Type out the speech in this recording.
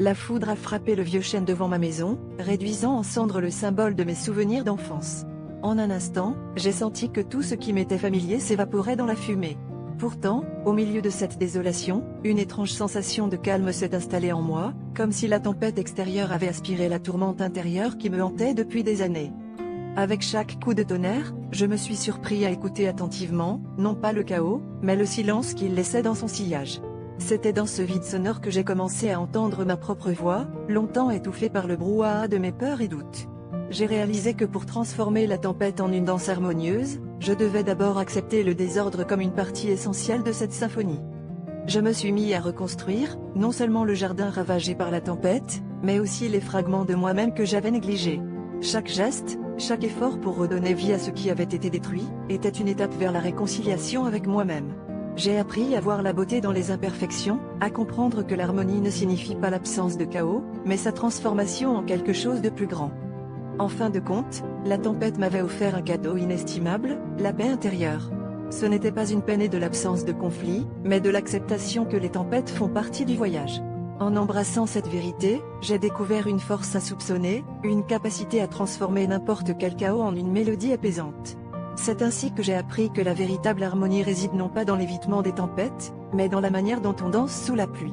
La foudre a frappé le vieux chêne devant ma maison, réduisant en cendres le symbole de mes souvenirs d'enfance. En un instant, j'ai senti que tout ce qui m'était familier s'évaporait dans la fumée. Pourtant, au milieu de cette désolation, une étrange sensation de calme s'est installée en moi, comme si la tempête extérieure avait aspiré la tourmente intérieure qui me hantait depuis des années. Avec chaque coup de tonnerre, je me suis surpris à écouter attentivement, non pas le chaos, mais le silence qu'il laissait dans son sillage. C'était dans ce vide sonore que j'ai commencé à entendre ma propre voix, longtemps étouffée par le brouhaha de mes peurs et doutes. J'ai réalisé que pour transformer la tempête en une danse harmonieuse, je devais d'abord accepter le désordre comme une partie essentielle de cette symphonie. Je me suis mis à reconstruire, non seulement le jardin ravagé par la tempête, mais aussi les fragments de moi-même que j'avais négligés. Chaque geste, chaque effort pour redonner vie à ce qui avait été détruit, était une étape vers la réconciliation avec moi-même. J'ai appris à voir la beauté dans les imperfections, à comprendre que l'harmonie ne signifie pas l'absence de chaos, mais sa transformation en quelque chose de plus grand. En fin de compte, la tempête m'avait offert un cadeau inestimable, la paix intérieure. Ce n'était pas une peine de l'absence de conflit, mais de l'acceptation que les tempêtes font partie du voyage. En embrassant cette vérité, j'ai découvert une force insoupçonnée, une capacité à transformer n'importe quel chaos en une mélodie apaisante. C'est ainsi que j'ai appris que la véritable harmonie réside non pas dans l'évitement des tempêtes, mais dans la manière dont on danse sous la pluie.